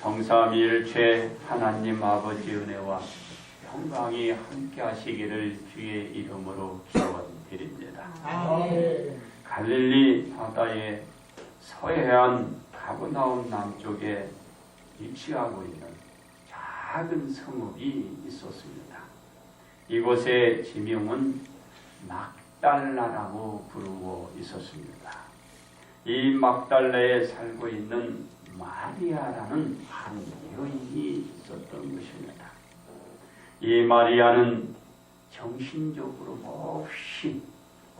성삼위일체 하나님 아버지 은혜와 평강이 함께 하시기를 주의 이름으로 기원드립니다. 갈릴리 바다의 서해안 가버나움 남쪽에 위치하고 있는 작은 성읍이 있었습니다. 이곳의 지명은 막달라라고 부르고 있었습니다. 이 막달라에 살고 있는 마리아라는 한 여인이 있었던 것입니다. 이 마리아는 정신적으로 몹시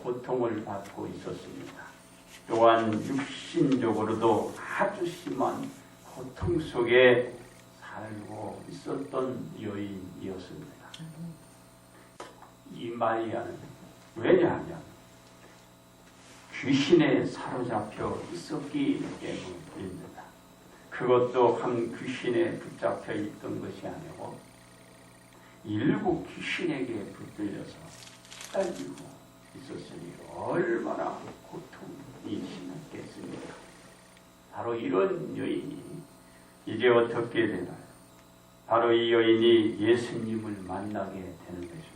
고통을 받고 있었습니다. 또한 육신적으로도 아주 심한 고통 속에 살고 있었던 여인이었습니다. 이 마리아는 왜냐하면 귀신에 사로잡혀 있었기 때문입니다. 그것도 한 귀신에 붙잡혀 있던 것이 아니고 7 귀신에게 붙들려서 시달리고 있었으니 얼마나 고통이 심했겠습니까? 바로 이런 여인이 이제 어떻게 되나요? 바로 이 여인이 예수님을 만나게 되는 것입니다.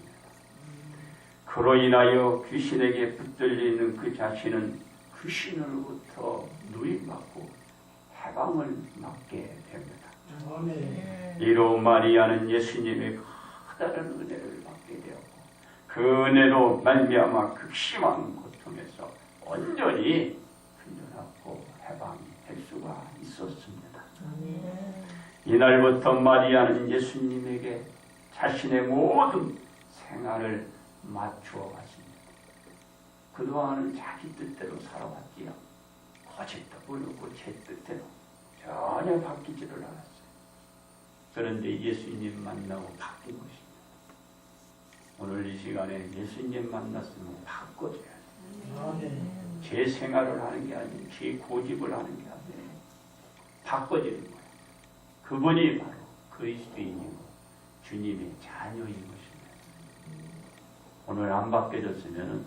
그로 인하여 귀신에게 붙들리는 그 자신은 귀신으로부터 누임받고 해방을 받게 됩니다. 이로 마리아는 예수님의 커다란 은혜를 받게 되었고 그 은혜로 말미암아 극심한 고통에서 온전히 풀려났고 해방될 수가 있었습니다. 이날부터 마리아는 예수님에게 자신의 모든 생활을 맞추어 갔습니다. 그동안은 자기 뜻대로 살아왔지요. 거짓도 부르고 제 뜻대로 전혀 바뀌지를 않았어요. 그런데 예수님 만나고 바뀐 것입니다. 오늘 이 시간에 예수님 만났으면 바꿔줘야 돼요. 제 생활을 하는 게 아니고 제 고집을 하는 게 아니에요. 바꿔지는 거예요. 그분이 바로 그리스도인이고 주님의 자녀인 것입니다. 오늘 안 바뀌어졌으면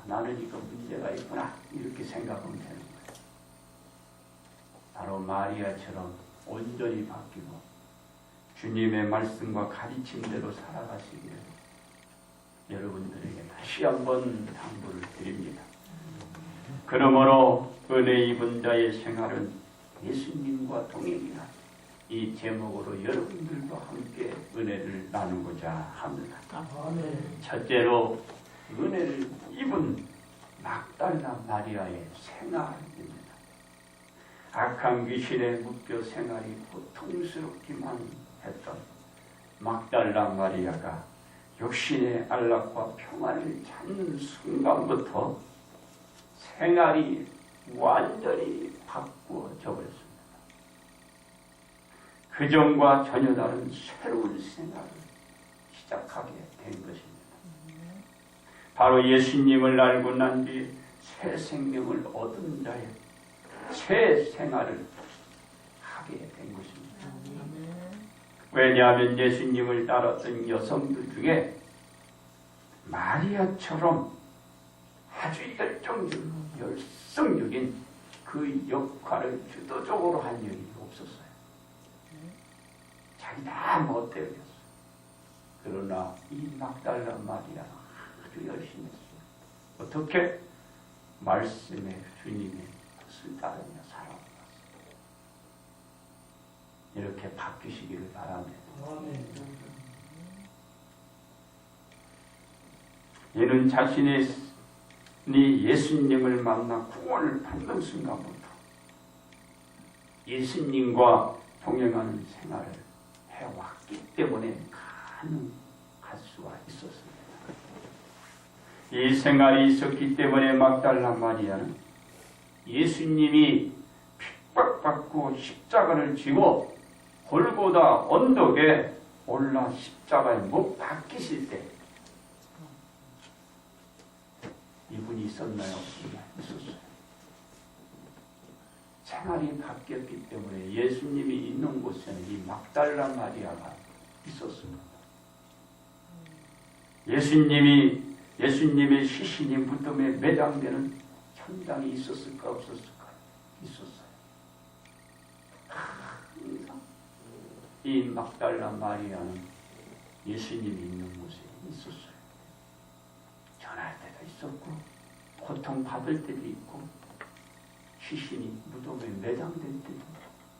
나는 이거 문제가 있구나 이렇게 생각하면 되는 거예요. 바로 마리아처럼 온전히 바뀌고 주님의 말씀과 가르침대로 살아가시기를 여러분들에게 다시 한번 당부를 드립니다. 그러므로 은혜 입은 자의 생활은 예수님과 동행이라 이 제목으로 여러분들과 함께 은혜를 나누고자 합니다. 첫째로 은혜를 입은 막달라 마리아의 생활입니다. 악한 귀신에 묶여 생활이 고통스럽기만 했던 막달라 마리아가 육신의 안락과 평안을 찾는 순간부터 생활이 완전히 바꾸어져 버렸습니다. 그전과 전혀 다른 새로운 생활을 시작하게 된 것입니다. 바로 예수님을 알고 난 뒤 새 생명을 얻은 자의 새 생활을 하게 된 것입니다. 왜냐하면 예수님을 따랐던 여성들 중에 마리아처럼 아주 열성적인 그 역할을 주도적으로 한 여인이 없었어요. 자기 다 멋대로 했어요. 그러나 이 막달라 마리아는 아주 열심히 했어요. 어떻게? 말씀의 주님의 뜻을 따르며 살아왔어요. 이렇게 바뀌시기를 바랍니다. 얘는 자신이 예수님을 만나 구원을 받는 순간부터 예수님과 동행하는 생활을 해왔기 때문에 가능할 수가 있었습니다. 이 생활이 있었기 때문에 막달라 마리아는 예수님이 핍박받고 십자가를 지고 골고다 언덕에 올라 십자가에 못 박히실 때 이분이 있었나요? 있었어요. 생활이 바뀌었기 때문에 예수님이 있는 곳에는 이 막달라 마리아가 있었습니다. 예수님의 시신이 무덤에 매장되는 현장이 있었을까 없었을까? 있었어요. 이 막달라 마리아는 예수님이 있는 곳에 있었어요. 전할 때도 있었고 고통받을 때도 있고 시신이 무덤에 매장될 때도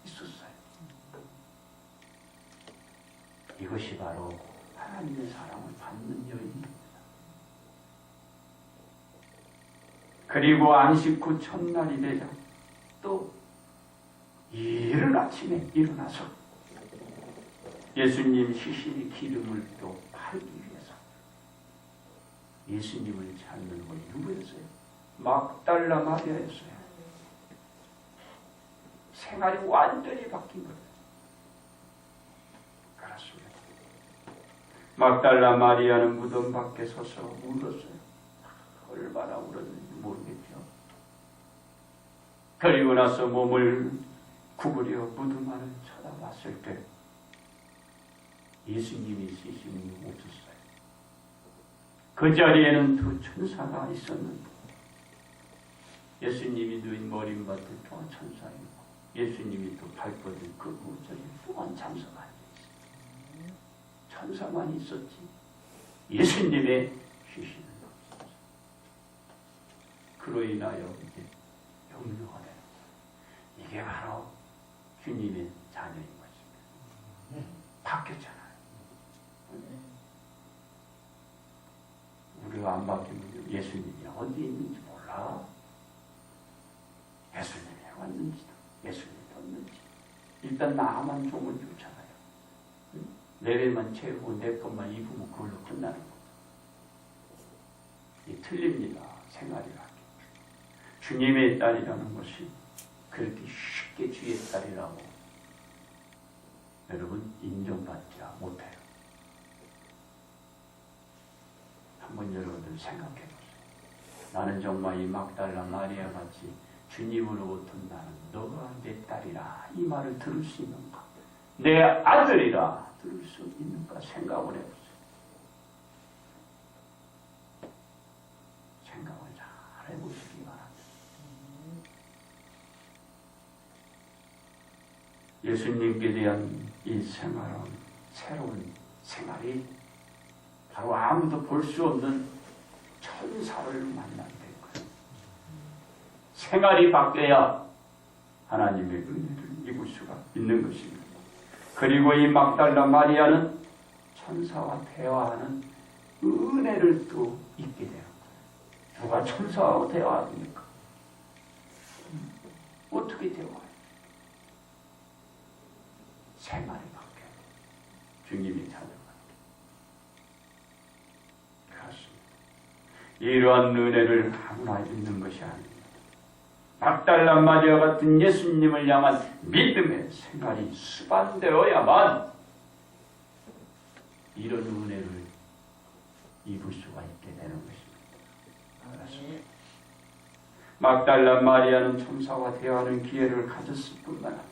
있었어요. 이것이 바로 하나님의 사랑을 받는 여인입니다. 그리고 안식 후 첫날이 되자 또 이른 아침에 일어나서 예수님 시신의 기름을 또 팔기 위해서 예수님을 찾는 건 누구였어요? 막달라 마리아였어요. 생활이 완전히 바뀐 거예요. 그렇습니다. 막달라 마리아는 무덤 밖에 서서 울었어요. 얼마나 울었는지 모르겠죠. 그리고 나서 몸을 구부려 무덤 안을 쳐다봤을 때 예수님이 시신이 없었어요. 그 자리에는 두 천사가 있었는데 예수님이 누인 머리맡에 또 천사이고 예수님이 또 발뻗은 그 우절에 또한 천사가 앉아있어요. 천사만 있었지 예수님의 시신은 없었어요. 그로 인하여 이제 염려가 되는 거예요. 이게 바로 주님의 자녀인 것입니다. 바뀌었잖아요. 우리가 안 바뀌면 예수님이 어디 있는지 몰라. 예수님이 왔는지도 예수님이 없는지 일단 나만 종을 주잖아요. 내 배만 채우고 내 것만 입으면 그걸로 끝나는 거예요. 이 틀립니다. 생활이 바뀌죠. 주님의 딸이라는 것이 그렇게 쉽게 주의 딸이라고 여러분 인정받지 못해요. 한번 여러분들 생각해 보세요. 나는 정말 이 막달라 마리아 같이 주님으로부터 나는 너가 내 딸이라 이 말을 들을 수 있는가? 내 아들이라 들을 수 있는가 생각을 해보세요. 생각을 잘 해보시기 바랍니다. 예수님께 대한 이 생활은 새로운 생활이 바로 아무도 볼 수 없는 천사를 만나게 된 거예요. 생활이 바뀌어야 하나님의 은혜를 입을 수가 있는 것입니다. 그리고 이 막달라 마리아는 천사와 대화하는 은혜를 또 잊게 돼요. 누가 천사하고 대화합니까? 어떻게 대화해요? 생활이 바뀌어요. 주님이 찾아가요. 그렇습니다. 이러한 은혜를 아무나 있는 것이 아닙니다. 막달라 마리아 같은 예수님을 향한 믿음의 생활이 수반되어야만 이런 은혜를 입을 수가 있게 되는 것입니다. 그렇습니다. 막달라 마리아는 천사와 대화하는 기회를 가졌을 뿐만 아니라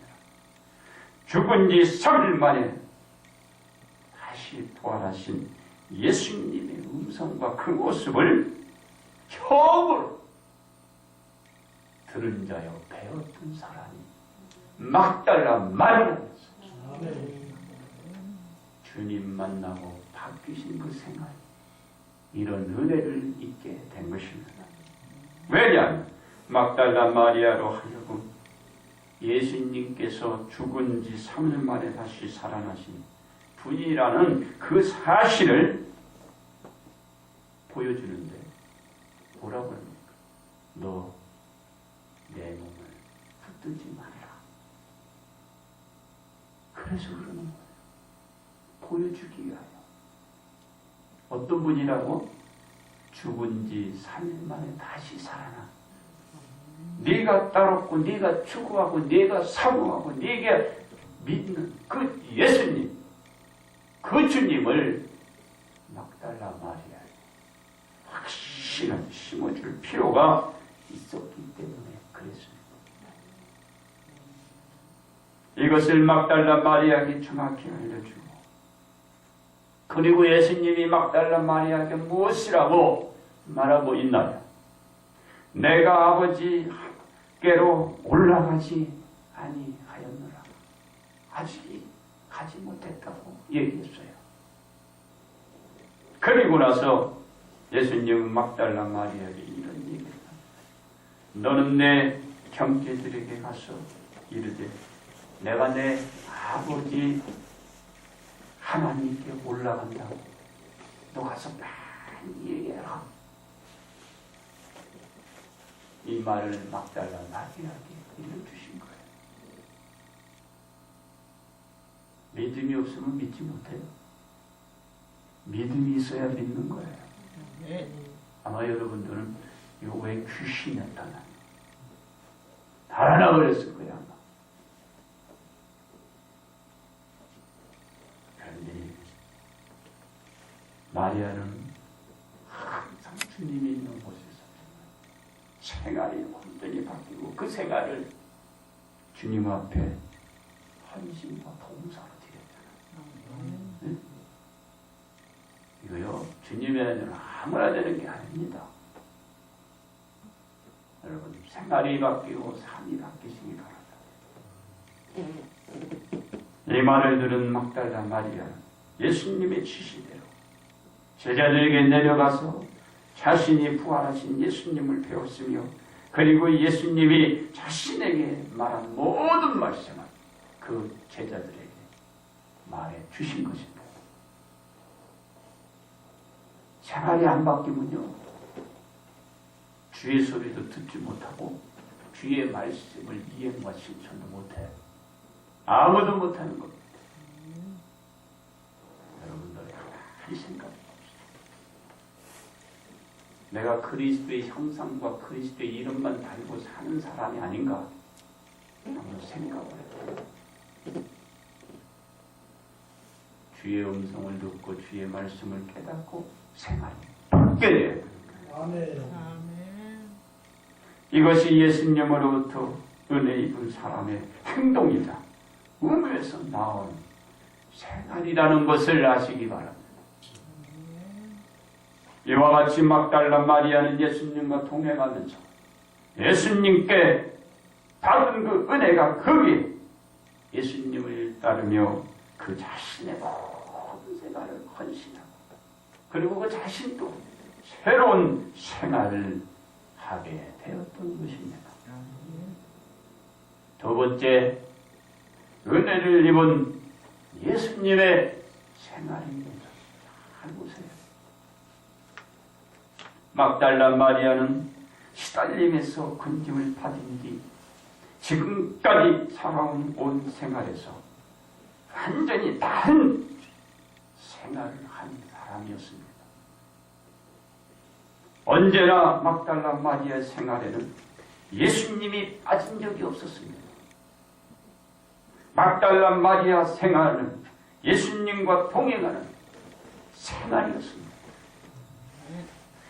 죽은 지 3일 만에 다시 부활하신 예수님의 음성과 그 모습을 처음으로 들은 자여 배웠던 사람이 막달라 마리아였어요. 주님 만나고 바뀌신 그 생활, 이런 은혜를 잊게 된 것입니다. 왜냐하면 막달라 마리아로 하여금 예수님께서 죽은 지 3일 만에 다시 살아나신 분이라는 그 사실을 보여주는데 뭐라고 합니까? 너 내 몸을 붙들지 말아라. 그래서 그러는 거예요. 보여주기 위하여. 어떤 분이라고? 죽은 지 3일 만에 다시 살아나. 네가 따랐고 네가 추구하고 네가 사모하고 네가 믿는 그 예수님, 그 주님을 막달라 마리아에 확실하게 심어줄 필요가 있었기 때문에 그랬습니다. 이것을 막달라 마리아에게 정확히 알려주고, 그리고 예수님이 막달라 마리아에게 무엇이라고 말하고 있나요? 내가 아버지께로 올라가지 아니하였노라. 아직 가지 못했다고 얘기했어요. 그리고 나서 예수님은 막달라 마리아에게 이런 얘기를 합니다. 너는 내 형제들에게 가서 이르되 내가 내 아버지 하나님께 올라간다고 너 가서 많이 얘기해라. 이 말을 막달라 마리아에게 일러주신 거예요. 믿음이 없으면 믿지 못해요. 믿음이 있어야 믿는 거예요. 아마 여러분들은 이거 왜 귀신이 나타나? 달아나 버렸을 거예요, 아마. 그런데 마리아는 항상 주님이 있는 곳에서 생활이 완전히 바뀌고 그 생활을 주님 앞에 헌신과 봉사로 드렸잖아요. 네? 이거요, 주님의 아니라 아무나 되는 게 아닙니다. 여러분, 생활이 바뀌고 삶이 바뀌시기 바랍니다. 이 말을 들은 막달라 마리아는 예수님의 지시대로 제자들에게 내려가서 자신이 부활하신 예수님을 배웠으며 그리고 예수님이 자신에게 말한 모든 말씀을 그 제자들에게 말해 주신 것입니다. 생활이 안 바뀌면요, 주의 소리도 듣지 못하고 주의 말씀을 이행과 실천도 못해요. 아무도 못하는 겁니다. 여러분들 가만히 생각해 봅시다. 내가 그리스도의 형상과 그리스도의 이름만 달고 사는 사람이 아닌가 한번 생각을 해요. 주의 음성을 듣고 주의 말씀을 깨닫고 생활이 바뀌어야 돼요. 아멘. 이것이 예수님으로부터 은혜 입은 사람의 행동이다. 의무에서 나온 생활이라는 것을 아시기 바랍니다. 이와 같이 막달라 마리아는 예수님과 동행하면서 예수님께 받은 그 은혜가 거기에 예수님을 따르며 그 자신의 모든 생활을 헌신하고 그리고 그 자신도 새로운 생활을 하게 되었던 것입니다. 두 번째, 은혜를 입은 예수님의 생활입니다. 잘 보세요. 막달라 마리아는 시달림에서 건짐을 받은 뒤 지금까지 살아온 온 생활에서 완전히 다른 생활을 한 사람이었습니다. 언제나 막달라 마리아의 생활에는 예수님이 빠진 적이 없었습니다. 막달라 마리아 생활은 예수님과 동행하는 생활이었습니다.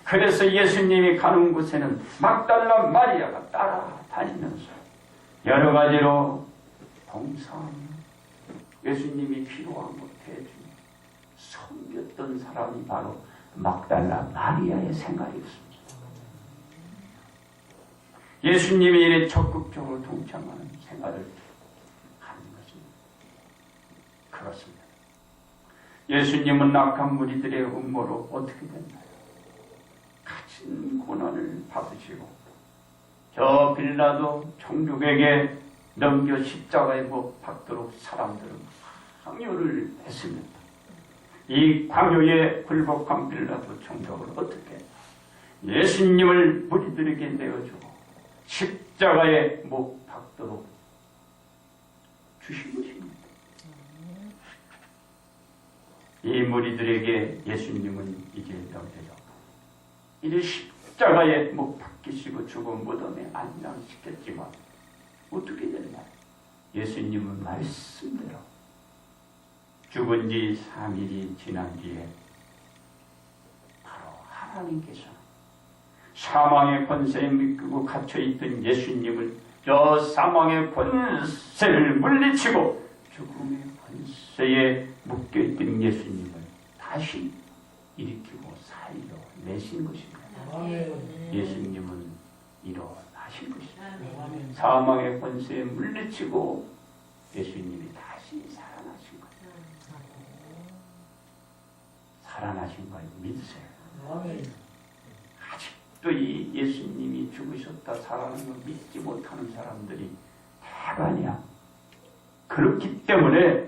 그래서 예수님이 가는 곳에는 막달라 마리아가 따라다니면서 여러 가지로 봉사하며 예수님이 필요한 것 해주며 섬겼던 사람이 바로 막달라 마리아의 생활이었습니다. 예수님이 이래 적극적으로 동참하는 생활을 하는 것입니다. 그렇습니다. 예수님은 악한 무리들의 음모로 어떻게 됐나요? 큰 고난을 받으시고 저 빌라도 총독에게 넘겨 십자가에 못 박도록 사람들은 강요를 했습니다. 이 강요에 굴복한 빌라도 총독을 어떻게 예수님을 무리들에게 내어주고 십자가에 못 박도록 주신 것입니다. 이 무리들에게 예수님은 이제 넘겨져 이제 십자가에 못 박히시고 죽은 무덤에 안장시켰지만 어떻게 됐나요? 예수님은 말씀대로 죽은 지 3일이 지난 뒤에 바로 하나님께서 사망의 권세에 묶이고 갇혀있던 예수님을 저 사망의 권세를 물리치고 죽음의 권세에 묶여있던 예수님을 다시 일으키고 살려 내신 것입니다. 예수님은 일어나신 것입니다. 사망의 권세에 물리치고 예수님이 다시 살아나신 거예요. 살아나신 걸 믿으세요. 아직도 이 예수님이 죽으셨다 살아나는 걸 믿지 못하는 사람들이 대반이야. 그렇기 때문에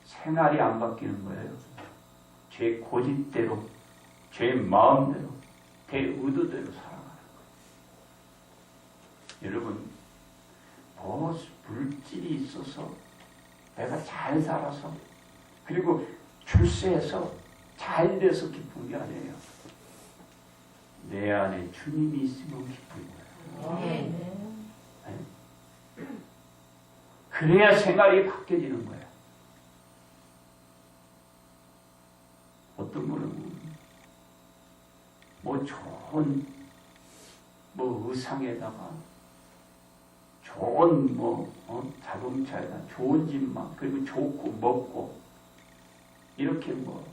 생활이 안 바뀌는 거예요. 제 고집대로, 제 마음대로, 제 의도대로 살아가는 거예요. 여러분, 뭐 물질이 있어서 내가 잘 살아서 그리고 출세해서 잘 돼서 기쁜 게 아니에요. 내 안에 주님이 있으면 기쁜 거예요. 네. 그래야 생활이 바뀌어지는 거예요. 어떤 분은 뭐 좋은 뭐 의상에다가 좋은 자동차에다 좋은 집만 그리고 좋고 먹고 이렇게 뭐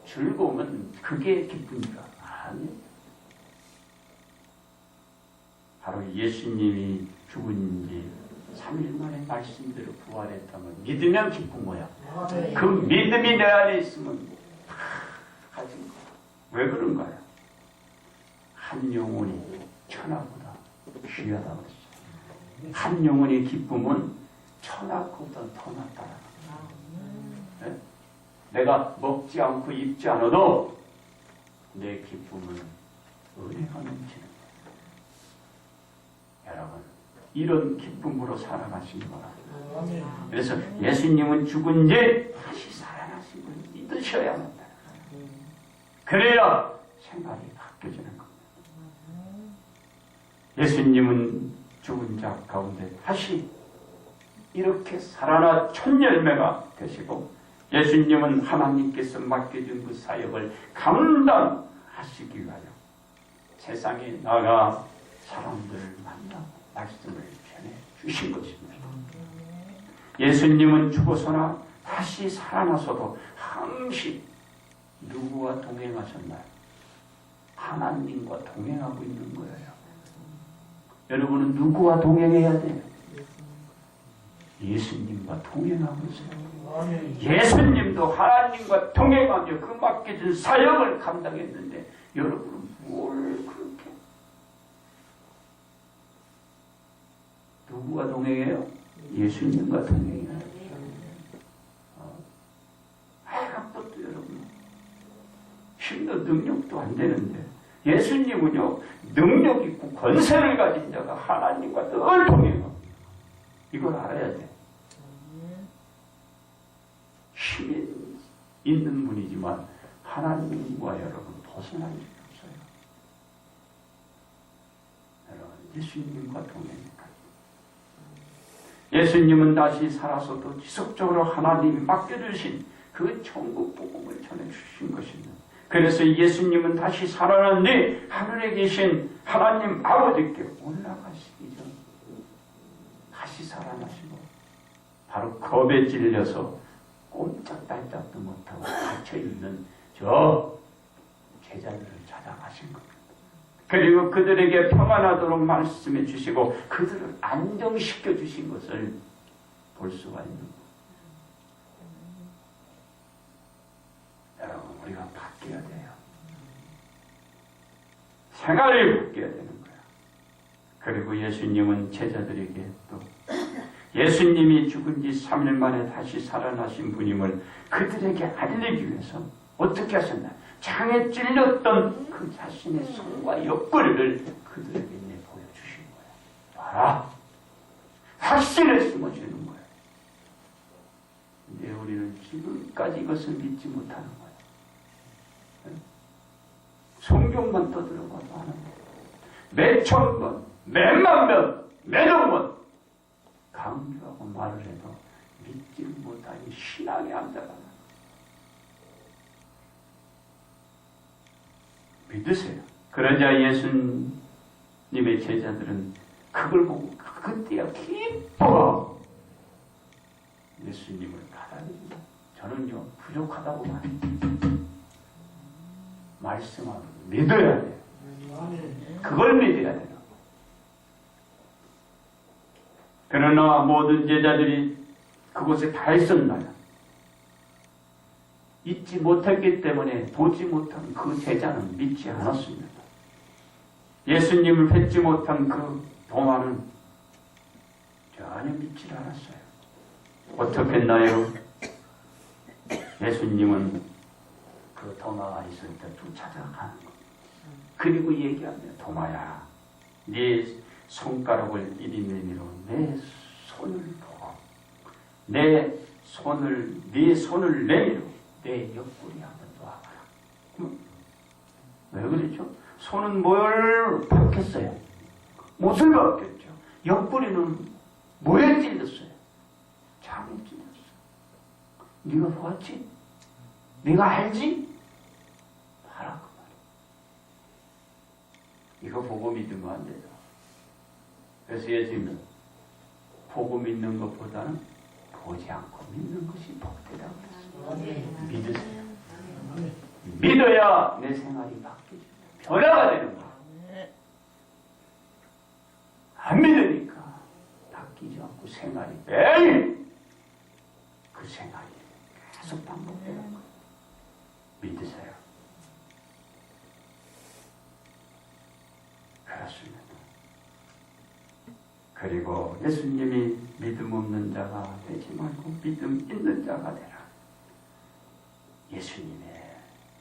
즐거우면 그게 기쁨인가? 아니에요. 바로 예수님이 죽은 지 3일 만에 말씀대로 부활했다면 믿으면 기쁜 거야. 그 믿음이 내 안에 있으면 다 가진 거야. 왜 그런 거야? 한 영혼이 천하보다 귀하다고 했어요. 한 영혼의 기쁨은 천하보다 더 낫다라는 거야. 네? 내가 먹지 않고 입지 않아도 내 기쁨은 은혜가 넘치는 거야. 여러분, 이런 기쁨으로 살아가신 거라. 그래서 예수님은 죽은 지 다시 살아나신 걸 믿으셔야 한다. 그래야 생각이 바뀌어지는 겁니다. 예수님은 죽은 자 가운데 다시 이렇게 살아나 첫 열매가 되시고 예수님은 하나님께서 맡겨준 그 사역을 감당하시기 위하여 세상에 나가 사람들을 만나고 말씀을 전해 주신 것입니다. 예수님은 죽어서나 다시 살아나서도 항시 누구와 동행하셨나요? 하나님과 동행하고 있는 거예요. 여러분은 누구와 동행해야 돼요? 예수님과 동행하고 있어요. 예수님도 하나님과 동행하며 그 맡겨진 사역을 감당했는데 여러분은 뭘 그렇게 누구와 동행해요? 예수님과 동행해요. 아깝도 여러분 힘도 능력도 안 되는데 예수님은요 능력 있고 권세를 가진 자가 하나님과 늘 동행합니다. 이걸 알아야 돼. 힘이 있는 분이지만 하나님과 여러분 벗어날 일이 없어요. 여러분 예수님과 동행합니다. 예수님은 다시 살아서도 지속적으로 하나님이 맡겨주신 그 천국 복음을 전해주신 것입니다. 그래서 예수님은 다시 살아난 뒤 하늘에 계신 하나님 아버지께 올라가시기 전 다시 살아나시고 바로 겁에 찔려서 꼼짝달짝도 못하고 갇혀있는 저 제자들을 찾아가신 겁니다. 그리고 그들에게 평안하도록 말씀해 주시고 그들을 안정시켜 주신 것을 볼 수가 있는 거예요. 여러분 우리가 바뀌어야 돼요. 생활이 바뀌어야 되는 거예요. 그리고 예수님은 제자들에게 또 예수님이 죽은 지 3일 만에 다시 살아나신 분임을 그들에게 알리기 위해서 어떻게 하셨나요? 장에 찔렸던 그 자신의 손과 옆구리를 그들에게 보여주신 거예요. 봐라. 확신을 심어주는 거예요. 근데 우리는 지금까지 이것을 믿지 못하는 거예요. 성경만 떠들어봐도 하는데 몇천 번, 몇만 번, 몇억 번 강조하고 말을 해도 믿지 못하니 신앙이 안 자라나. 믿으세요. 그러자 예수님의 제자들은 그걸 보고 그때야 기뻐 예수님을 받아들입니다. 저는요 부족하다고 말합니다. 말씀하고 믿어야 돼요. 그걸 믿어야 돼요. 그러나 모든 제자들이 그곳에 다 있었나요? 잊지 못했기 때문에 보지 못한 그 제자는 믿지 않았습니다. 예수님을 뵙지 못한 그 도마는 전혀 믿지 않았어요. 어떻게 했나요? 예수님은 그 도마가 있을 때 또 찾아가는 것. 그리고 얘기합니다. 도마야, 네 손가락을 이리 내밀어 내 손을 보고 네 손을 내밀어 내 옆구리 한번 놔봐라. 왜 그랬죠? 손은 뭘 받겠어요? 못을 받겠죠. 옆구리는 뭐에 찔렸어요? 잠에 찔렸어. 네가 보았지? 네가 알지? 봐라 그 말이야. 이거 보고 믿으면 안 되죠. 그래서 예수님은 보고 믿는 것보다는 보지 않고 믿는 것이 복되다고 했어요. 믿으세요. 믿어야 내 생활이 바뀌죠. 변화가 되는 거야. 안 믿으니까 바뀌지 않고 생활이 매일 그 생활이 계속 반복되는 거예요. 믿으세요. 그렇습니다. 그리고 예수님이 믿음 없는 자가 되지 말고 믿음 있는 자가 되라. 예수님의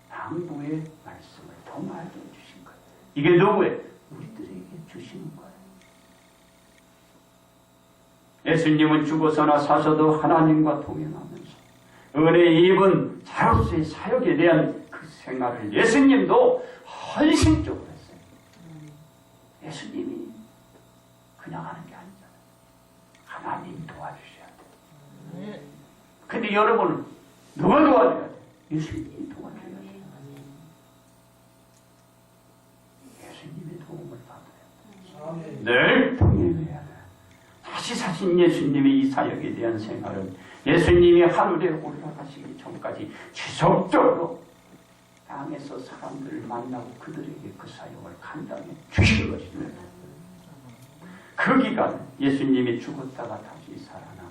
당부의 말씀을 도마에게 주신 거예요. 이게 누구예요? 우리들에게 주시는 거예요. 예수님은 죽어서나 사셔도 하나님과 동행하면서 은혜에 입은 자로서의 사역에 대한 그 생활을 예수님도 헌신적으로 했어요. 예수님이 그냥 하는 게 아니잖아요. 하나님 도와주셔야 돼요. 근데 여러분은 누가 도와줘야 돼요? 예수님이 도와줘야 돼요. 예수님의 도움을 받아야 돼요. 늘 동행해야 돼요. 다시 사신 예수님의 이 사역에 대한 생활은 예수님이 하늘에 올라가시기 전까지 지속적으로 땅에서 사람들을 만나고 그들에게 그 사역을 감당해 주신 것입니다. 그 기간 예수님이 죽었다가 다시 살아나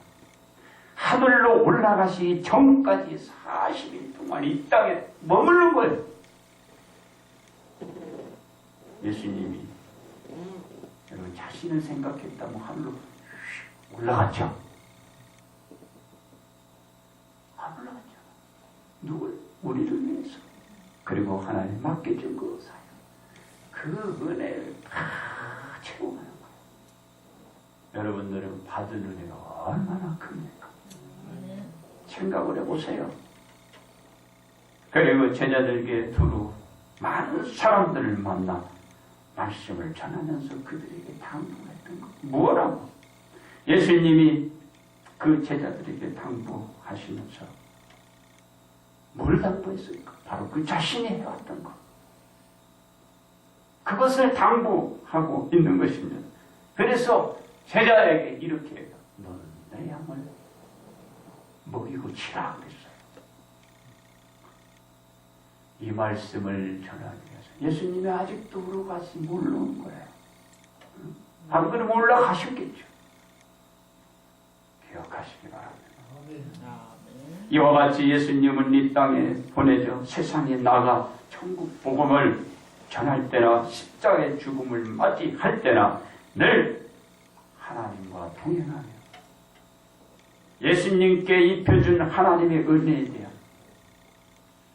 하늘로 올라가시기 전까지 40일 동안 이 땅에 머무른 거예요. 예수님이 여러분 자신을 생각했다면 하늘로 올라갔죠. 안 올라갔죠. 누굴? 우리를 위해서. 그리고 하나님 맡겨준 그 사역. 그 은혜를 다 채워가는 거예요. 여러분들은 받은 은혜가 얼마나 큽니까? 생각을 해보세요. 그리고 제자들에게 두루 많은 사람들을 만나 말씀을 전하면서 그들에게 당부했던 것. 뭐라고? 예수님이 그 제자들에게 당부하시면서 뭘 당부했을까? 바로 그 자신이 해왔던 것. 그것을 당부하고 있는 것입니다. 그래서 제자에게 이렇게 해요. 너는 내 양을 먹이고 치라 그랬어요. 이 말씀을 전하기 위해서 예수님이 아직도 울어가시 모르는 거예요. 방금 올라가셨겠죠. 기억하시기 바랍니다. 이와 같이 예수님은 이 땅에 보내져 세상에 나가 천국 복음을 전할 때나 십자가의 죽음을 맞이할 때나 늘 하나님과 동행하며 예수님께 입혀준 하나님의 은혜에 대한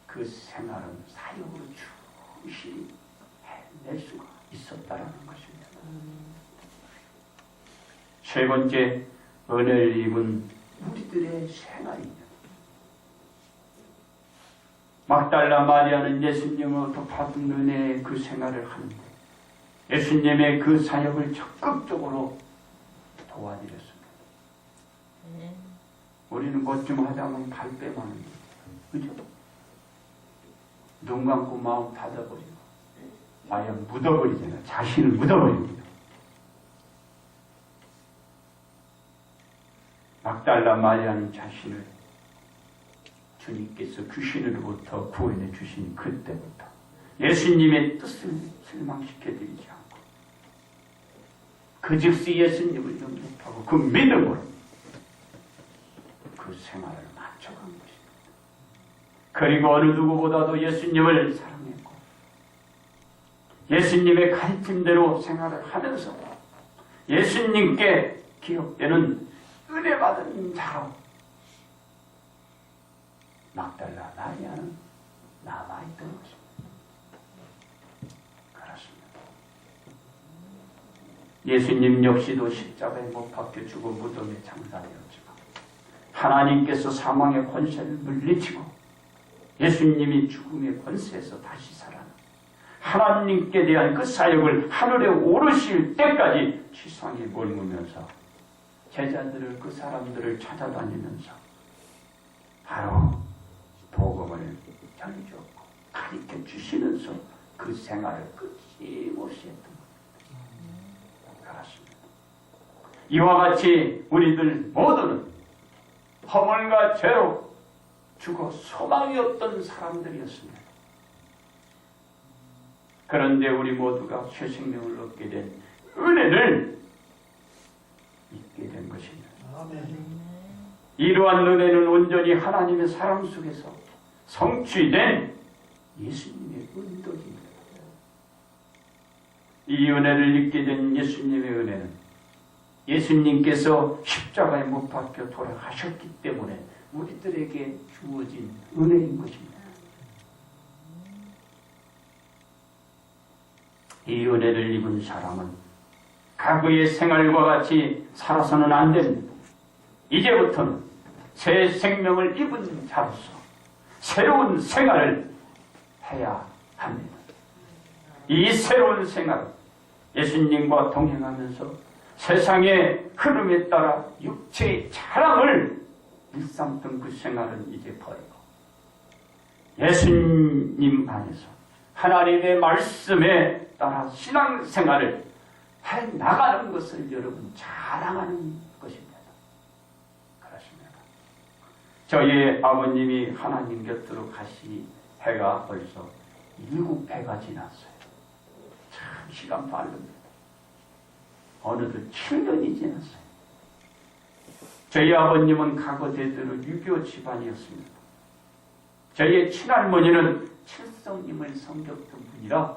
그 생활은 사역으로 충실히 해낼 수가 있었다는 것입니다. 세 번째, 은혜를 입은 우리들의 생활입니다. 막달라 마리아는 예수님으로부터 받은 은혜의 그 생활을 하는데 예수님의 그 사역을 적극적으로 도와드렸습니다. 우리는 것 좀 하자면 발 빼마는 그죠? 눈 감고 마음 닫아버리고 아예 묻어버리잖아요. 자신을 묻어버립니다. 막달라 마리아는 자신을 주님께서 귀신으로부터 구원해 주신 그때부터 예수님의 뜻을 실망시켜드리지 않고 그 즉시 예수님을 영접하고 그 믿음으로 그 생활을 맞춰간 것입니다. 그리고 어느 누구보다도 예수님을 사랑했고 예수님의 가르침대로 생활을 하면서 예수님께 기억되는 은혜 받은 자로 막달라 마리아는 남아있던 것입니다. 그렇습니다. 예수님 역시도 십자가에 못 박혀 죽어 무덤에 장사되었지만 하나님께서 사망의 권세를 물리치고 예수님이 죽음의 권세에서 다시 살아나 하나님께 대한 그 사역을 하늘에 오르실 때까지 지상에 머무면서 제자들을 그 사람들을 찾아다니면서 바로 복음을 전해주었고 가르쳐 주시면서 그 생활을 끊임없이 했던 겁니다. 그렇습니다. 이와 같이 우리들 모두는 허물과 죄로 죽어 소망이 없던 사람들이었습니다. 그런데 우리 모두가 새 생명을 얻게 된 은혜를 잊게 된 것입니다. 이러한 은혜는 온전히 하나님의 사랑 속에서 성취된 예수님의 은덕입니다. 이 은혜를 잊게 된 예수님의 은혜는 예수님께서 십자가에 못 박혀 돌아가셨기 때문에 우리들에게 주어진 은혜인 것입니다. 이 은혜를 입은 사람은 과거의 생활과 같이 살아서는 안 됩니다. 이제부터는 새 생명을 입은 자로서 새로운 생활을 해야 합니다. 이 새로운 생활은 예수님과 동행하면서 세상의 흐름에 따라 육체의 자랑을 일삼던 그 생활은 이제 버리고 예수님 안에서 하나님의 말씀에 따라 신앙생활을 해나가는 것을 여러분 자랑하는 것입니다. 그렇습니다. 저희 아버님이 하나님 곁으로 가시 해가 벌써 7해가 지났어요. 참 시간 빠릅니다. 어느덧 7년이 지났어요. 저희 아버님은 과거 대대로 유교 집안이었습니다. 저희의 친할머니는 칠성님을 섬겼던 분이라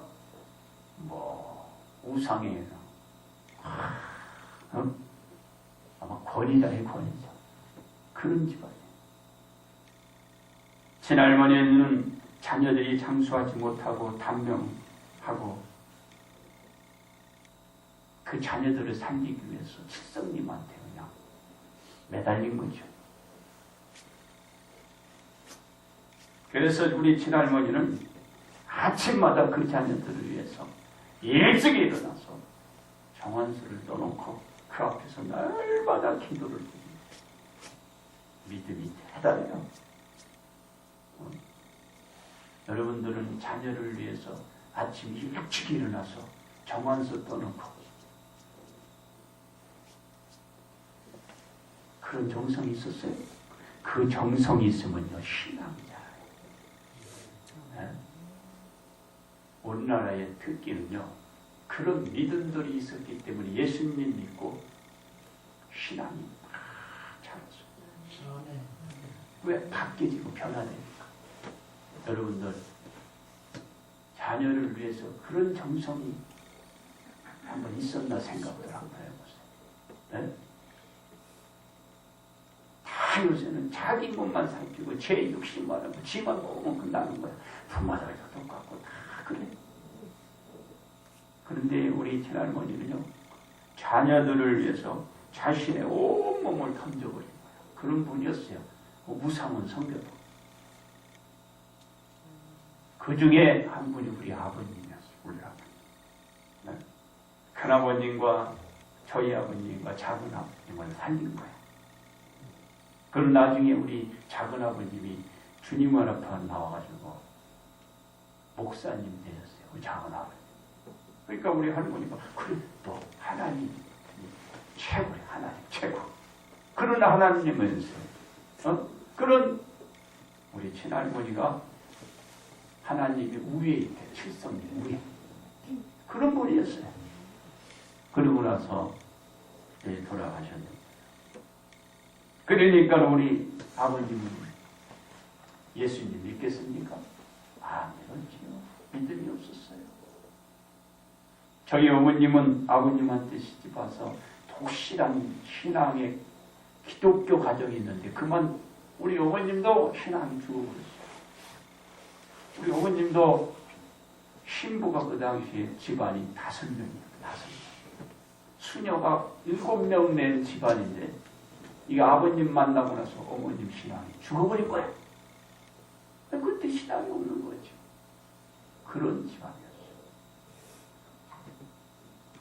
우상에 아마 권위자의 권위자 그런 집안이에요. 친할머니는 자녀들이 장수하지 못하고 단명하고 그 자녀들을 살리기 위해서 칠성님한테 그냥 매달린 거죠. 그래서 우리 친할머니는 아침마다 그 자녀들을 위해서 일찍 일어나서 정한수를 떠놓고 그 앞에서 날마다 기도를 드립니다. 믿음이 대단해요. 여러분들은 자녀를 위해서 아침 일찍 일어나서 정한수 떠놓고 그런 정성이 있었어요? 그 정성이 있으면요 신앙이잖아요. 네? 우리나라의 특기는요 그런 믿음들이 있었기 때문에 예수님 믿고 신앙이 막 자랐어요. 왜 바뀌지고 변화되니까. 여러분들 자녀를 위해서 그런 정성이 한번 있었나 생각을 한번 해보세요. 네? 다 요새는 자기 몸만 살피고 제 욕심만 하고 지만 먹으면 끝나는 거야. 부모들도 똑같고 다 그래. 그런데 우리 친할머니는요 자녀들을 위해서 자신의 온몸을 던져버린 거예요. 그런 분이었어요. 무상은 섬겨도. 그 중에 한 분이 우리 아버님이었어요. 우리 아버님. 네? 큰아버님과 저희 아버님과 작은 아버님을 살린 거예요. 그럼 나중에 우리 작은 아버님이 주님 앞에 나와가지고 목사님 되셨어요. 우리 작은 아버님. 그러니까 우리 할머니가 그래 또 하나님 최고래. 하나님 최고. 그런 하나님이면서 그런 우리 친할머니가 하나님이 우위에 있대. 칠성님 우위. 그런 분이었어요. 그러고 나서 돌아가셨는데 그러니까 우리 아버님은 예수님 믿겠습니까? 안 믿었지요. 믿음이 없었어요. 저희 어머님은 아버님한테 시집 와서 독실한 신앙의 기독교 가정이 있는데 그만 우리 어머님도 신앙이 죽어버렸어요. 우리 어머님도 신부가 그 당시에 집안이 5명이에요. 5명. 수녀가 7명 낸 집안인데 이 아버님 만나고 나서 어머님 신앙이 죽어버린 거야. 그때 신앙이 없는 거죠. 그런 집안이었어요.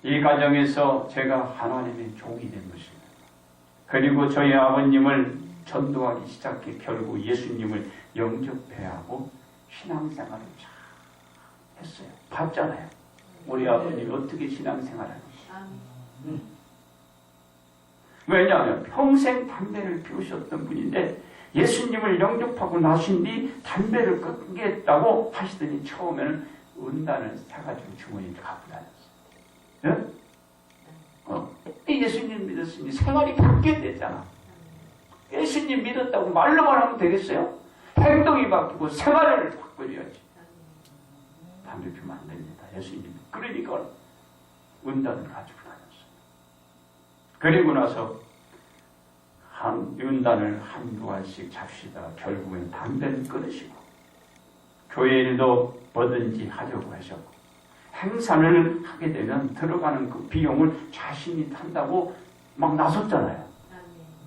이 가정에서 제가 하나님의 종이 된 것입니다. 그리고 저희 아버님을 전도하기 시작해 결국 예수님을 영접해야 하고 신앙생활을 잘 했어요. 봤잖아요. 우리 아버님이 어떻게 신앙생활을 하는지. 왜냐하면 평생 담배를 피우셨던 분인데 예수님을 영접하고 나신 뒤 담배를 끊겠다고 하시더니 처음에는 은단을 사가지고 주머니를 갖고 다녔어요. 네? 예수님 믿었으니 생활이 바뀌어야 되잖아. 예수님 믿었다고 말로만 하면 되겠어요? 행동이 바뀌고 생활을 바꿔줘야지. 담배 피우면 안 됩니다. 예수님. 그러니까 은단을 가지고 다녔어요. 그리고 나서 은단을 한두 알씩 잡시다 결국엔 담배를 끊으시고 교회 일도 뭐든지 하려고 하셨고 행사를 하게 되면 들어가는 그 비용을 자신이 탄다고 막 나섰잖아요.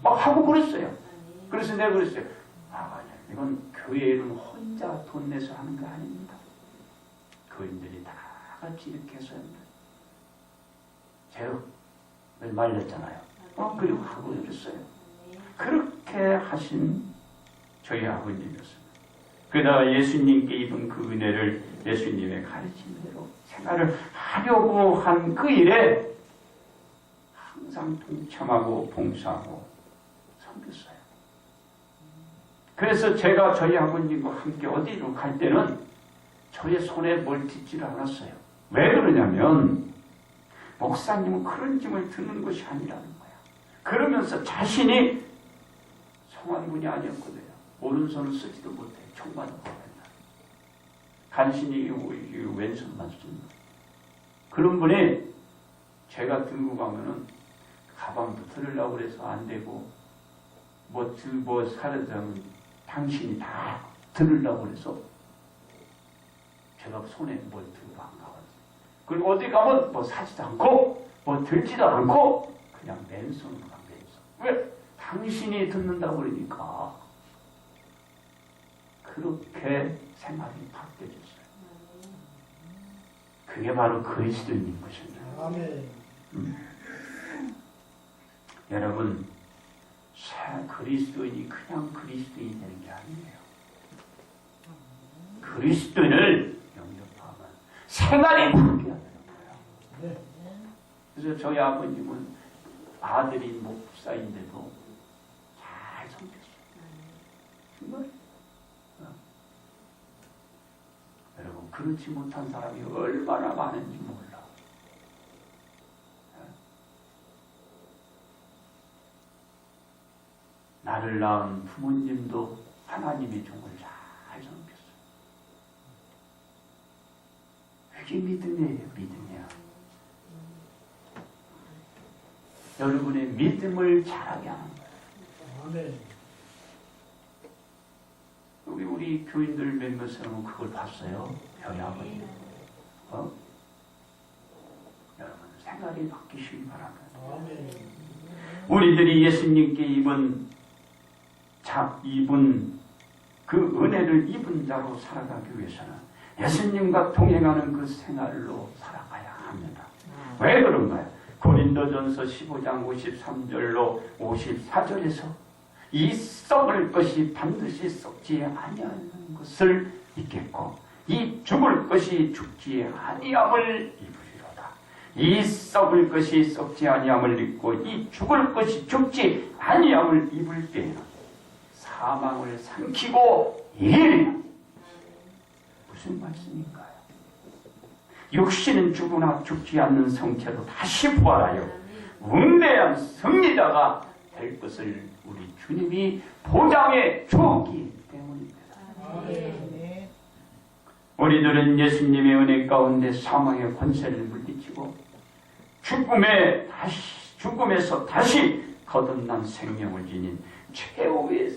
막 하고 그랬어요. 그래서 내가 그랬어요. 이건 교회는 혼자 돈 내서 하는 거 아닙니다. 교인들이 다 같이 이렇게 해서 제가 말렸잖아요. 그리고 하고 그랬어요. 그렇게 하신 저희 아버님이었습니다. 그러다가 예수님께 입은 그 은혜를 예수님의 가르침대로 생활을 하려고 한 그 일에 항상 동참하고 봉사하고 섬겼어요. 그래서 제가 저희 아버님과 함께 어디로 갈 때는 저의 손에 뭘 딛지를 않았어요. 왜 그러냐면 목사님은 그런 짐을 드는 것이 아니라는 거야. 그러면서 자신이 성한 분이 아니었거든요. 오른손을 쓰지도 못해. 총 맞고 맨날. 간신히 왼손만 씁니다. 그런 분이 제가 들고 가면은 가방도 들으려고 그래서 안 되고 뭐 사려면 당신이 다 들으려고 그래서 제가 손에 뭘 들고 안 가거든요. 그리고 어디 가면 뭐 사지도 않고 뭐 들지도 않고 그냥 맨손으로 가. 왜? 당신이 듣는다고 그러니까. 그렇게 생각이 바뀌어졌어요. 그게 바로 그리스도인인 것입니다. 아멘. 여러분, 그리스도인이 그냥 그리스도인이 되는 게 아니에요. 그리스도인을 영접하면 생활이 바뀌어야 되는 거예요. 그래서 저희 아버님은 아들이 목사인데도 잘 섬겼어요. 여러분, 그렇지 못한 사람이 얼마나 많은지 몰라. 나를 낳은 부모님도 하나님의 종을 잘 섬겼어요. 그게 믿음이에요, 믿음이야. 여러분의 믿음을 자라게 하는 거예요. 우리 교인들 몇몇 사람은 그걸 봤어요. 저희 아버님. 여러분 생각이 바뀌시기 바랍니다. 우리들이 예수님께 입은 그 은혜를 입은 자로 살아가기 위해서는 예수님과 동행하는 그 생활로 살아가야 합니다. 왜 그런가요? 고린도전서 15장 53절로 54절에서 이 썩을 것이 반드시 썩지 아니하는 것을 잊겠고 이 죽을 것이 죽지 아니함을 입으리로다. 이 썩을 것이 썩지 아니함을 입고 이 죽을 것이 죽지 아니함을 입을 때에는 사망을 삼키고 이르리라. 무슨 말씀인가요? 육신은 죽으나 죽지 않는 성체로 다시 부활하여 웅대한 승리자가 될 것을 우리 주님이 보장해 주었기 때문입니다. 우리들은 예수님의 은혜 가운데 사망의 권세를 물리치고 죽음에서 다시 거듭난 생명을 지닌 최후의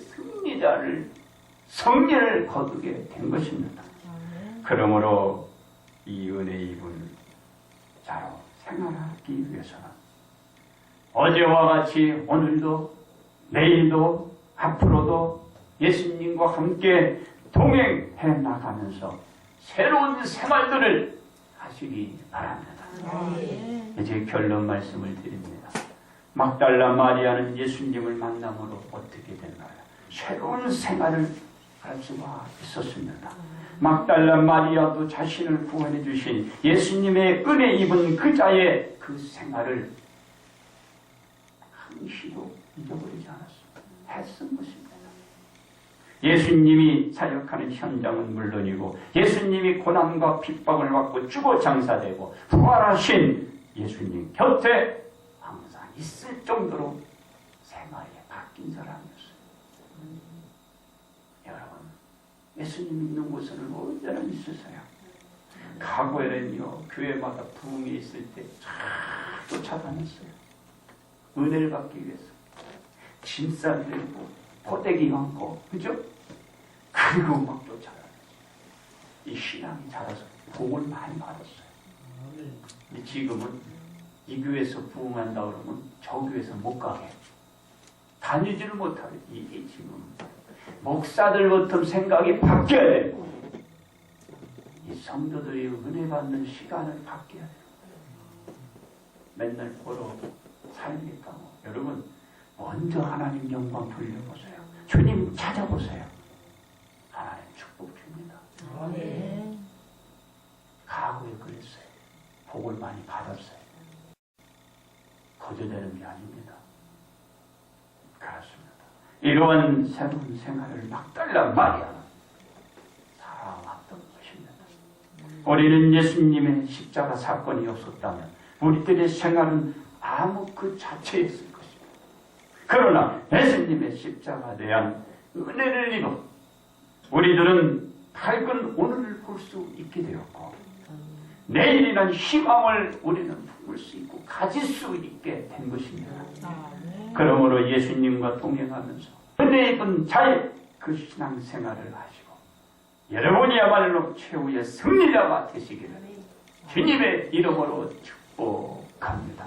승리를 거두게 된 것입니다. 그러므로 이 은혜 입은 자로 생활하기 위해서는 어제와 같이 오늘도 내일도 앞으로도 예수님과 함께 동행해 나가면서 새로운 생활들을 하시기 바랍니다. 이제 결론 말씀을 드립니다. 막달라 마리아는 예수님을 만남으로 어떻게 됐나요? 새로운 생활을 할 수가 있었습니다. 막달라 마리아도 자신을 구원해 주신 예수님의 은혜 입은 그 자의 그 생활을 한시도 잊어버리지 않았습니다. 했은 것입니다. 예수님이 사역하는 현장은 물론이고 예수님이 고난과 핍박을 받고 죽어 장사되고 부활하신 예수님 곁에 항상 있을 정도로 생활이 바뀐 사람이었어요. 여러분, 예수님 있는 곳은 언제나 있으세요. 과거에는요, 교회마다 부흥이 있을 때 쫓아다녔어요. 은혜를 받기 위해서. 짐싸 들고, 포대기 많고, 그죠? 그리고 막 쫓아다녔어요. 이 신앙이 자라서 부흥을 많이 받았어요. 근데 지금은 이 교회에서 부흥한다 그러면 저 교회에서 못 가게. 다니지를 못하게. 이게 지금 목사들부터 생각이 바뀌어야 되고 이 성도들이 은혜 받는 시간을 바뀌어야 돼요. 맨날 보러 살니까 여러분 먼저 하나님 영광 돌려보세요. 주님 찾아보세요. 하나님 축복 줍니다. 과거에 그랬어요. 복을 많이 받았어요. 거절되는 게 아닙니다. 그렇습니다. 이러한 새로운 생활을 막달라 마리아는 살아왔던 것입니다. 우리는 예수님의 십자가 사건이 없었다면 우리들의 생활은 암흑 그 자체였을 것입니다. 그러나 예수님의 십자가에 대한 은혜를 입어 우리들은 밝은 오늘을 볼 수 있게 되었고 내일이라는 희망을 우리는 품을 수 있고 가질 수 있게 된 것입니다. 그러므로 예수님과 동행하면서 은혜 입은 자의 그 신앙생활을 하시고 여러분이야말로 최후의 승리자가 되시기를 주님의 이름으로 축복합니다.